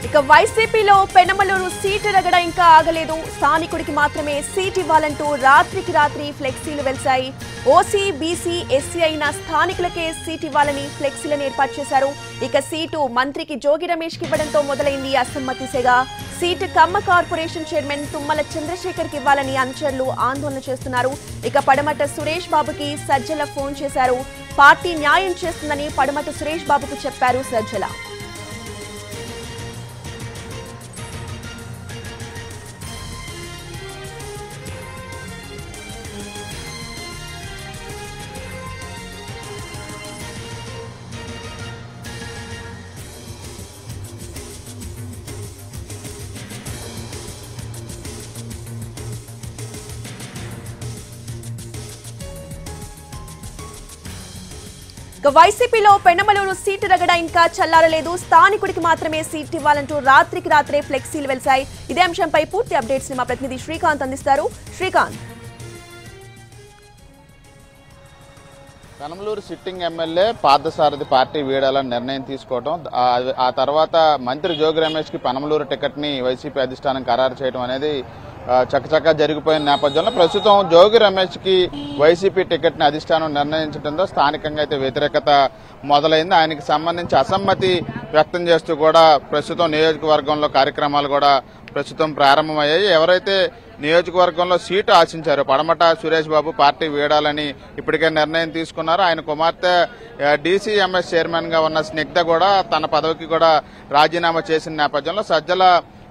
ఇక వైసీపీలో పెనమలూరు సీటు రగడ ఇంకా ఆగలేదు. స్థానికుడికి మాత్రమే సీట్ ఇవ్వాలంటూ రాత్రికి రాత్రి ఫ్లెక్సీలు వెలిశాయి. ఓసీ, బీసీ, ఎస్సీ అయిన స్థానికులకే సీట్ ఇవ్వాలని ఫ్లెక్సీలను ఏర్పాటు చేశారు. ఇక సీటు మంత్రికి జోగి రమేష్ కి ఇవ్వడంతో మొదలైంది అసమ్మతి సెగ. సీటు కమ్మ కార్పొరేషన్ చైర్మన్ తుమ్మల చంద్రశేఖర్ కి ఇవ్వాలని అనుచరులు ఆందోళన చేస్తున్నారు. ఇక పడమట సురేష్ బాబుకి సజ్జల ఫోన్ చేశారు. పార్టీ న్యాయం చేస్తుందని పడమట సురేష్ బాబుకు చెప్పారు సజ్జల. వైసీపీలో పెనమలూరు సీటు రగడ ఇంకా చల్లారలేదు. స్థానికుడికి మాత్రమే సీట్ ఇవ్వాలంటూ రాత్రికి రాత్రే ఫ్లెక్సీలు వెలిశాయి. ఇదే అంశంపై పూర్తి అప్డేట్స్ ని మా ప్రతినిధి శ్రీకాంత్ అందిస్తారు. Srikanth, Penamaluru sitting MLA Parthasarathy party వీడాలని నిర్ణయం తీసుకోవడం, ఆ తర్వాత మంత్రి జోగి రమేష్ కి పెనమలూరు టికెట్ ని వైసీపీ అధిష్టానం ఖరారు చేయడం అనేది చకచకా జరిగిపోయిన నేపథ్యంలో ప్రస్తుతం జోగి రమేష్ కి వైసీపీ టికెట్ ని అధిష్టానం నిర్ణయించడంతో స్థానికంగా అయితే వ్యతిరేకత మొదలైంది. ఆయనకి సంబంధించి అసమ్మతి వ్యక్తం చేస్తూ కూడా ప్రస్తుతం నియోజకవర్గంలో కార్యక్రమాలు కూడా ప్రస్తుతం ప్రారంభమయ్యాయి. ఎవరైతే నియోజకవర్గంలో సీటు ఆశించారో పడమట సురేష్ బాబు పార్టీ వీడాలని ఇప్పటికే నిర్ణయం తీసుకున్నారు. ఆయన కుమార్తె డీసీఎంఎస్ చైర్మన్ గా ఉన్న స్నిగ్ధ కూడా తన పదవికి కూడా రాజీనామా చేసిన నేపథ్యంలో సజ్జల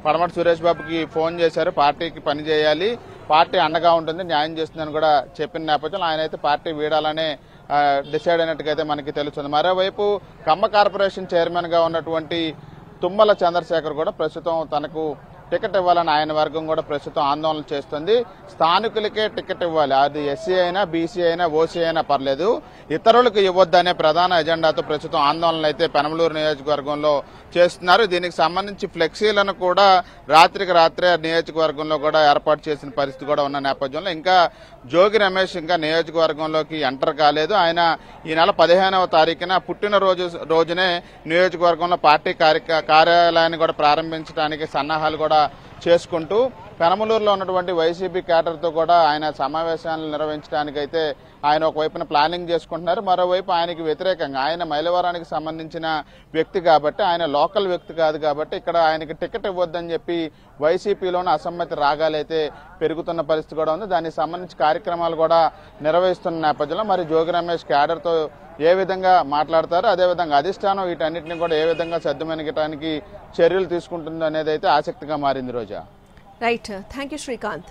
పడమట సురేష్ బాబుకి ఫోన్ చేశారు. పార్టీకి పనిచేయాలి, పార్టీ అండగా ఉంటుంది, న్యాయం చేస్తుందని కూడా చెప్పిన నేపథ్యంలో ఆయన అయితే పార్టీ వీడాలనే డిసైడ్ అయినట్టుగా అయితే మనకి తెలుస్తుంది. మరోవైపు కమ్మ కార్పొరేషన్ చైర్మన్ గా ఉన్నటువంటి తుమ్మల చంద్రశేఖర్ కూడా ప్రస్తుతం తనకు టికెట్ ఇవ్వాలని ఆయన వర్గం కూడా ప్రస్తుతం ఆందోళన చేస్తుంది. స్థానికులకే టికెట్ ఇవ్వాలి, అది ఎస్సీ అయినా, బీసీ అయినా, ఓసీ అయినా పర్లేదు, ఇతరులకు ఇవ్వద్దనే ప్రధాన ఎజెండాతో ప్రస్తుతం ఆందోళనలు అయితే పెనమలూరు నియోజకవర్గంలో చేస్తున్నారు. దీనికి సంబంధించి ఫ్లెక్సీలను కూడా రాత్రికి రాత్రే నియోజకవర్గంలో కూడా ఏర్పాటు చేసిన పరిస్థితి కూడా ఉన్న నేపథ్యంలో ఇంకా జోగి రమేష్ ఇంకా నియోజకవర్గంలోకి ఎంటర్ కాలేదు. ఆయన ఈ నెల 15వ తారీఖున రోజునే నియోజకవర్గంలో పార్టీ కార్యాలయాన్ని కూడా ప్రారంభించడానికి సన్నాహాలు కూడా చేసుకుంటూ పెనమలూరులో ఉన్నటువంటి వైసీపీ క్యాడర్తో కూడా ఆయన సమావేశాలను నిర్వహించడానికైతే ఆయన ఒకవైపున ప్లానింగ్ చేసుకుంటున్నారు. మరోవైపు ఆయనకి వ్యతిరేకంగా ఆయన మైలవరానికి సంబంధించిన వ్యక్తి కాబట్టి, ఆయన లోకల్ వ్యక్తి కాదు కాబట్టి ఇక్కడ ఆయనకి టికెట్ ఇవ్వద్దని చెప్పి వైసీపీలోని అసమ్మతి రాగాలైతే పెరుగుతున్న పరిస్థితి కూడా ఉంది. దానికి సంబంధించి కార్యక్రమాలు కూడా నిర్వహిస్తున్న నేపథ్యంలో మరి జోగి రమేష్ క్యాడర్తో ఏ విధంగా మాట్లాడతారు, అదేవిధంగా అధిష్టానం వీటన్నిటిని కూడా ఏ విధంగా సద్దుమణిగటానికి చర్యలు తీసుకుంటుంది అనేది అయితే ఆసక్తిగా మారింది. రోజా, రైట్, థ్యాంక్ యూ శ్రీకాంత్.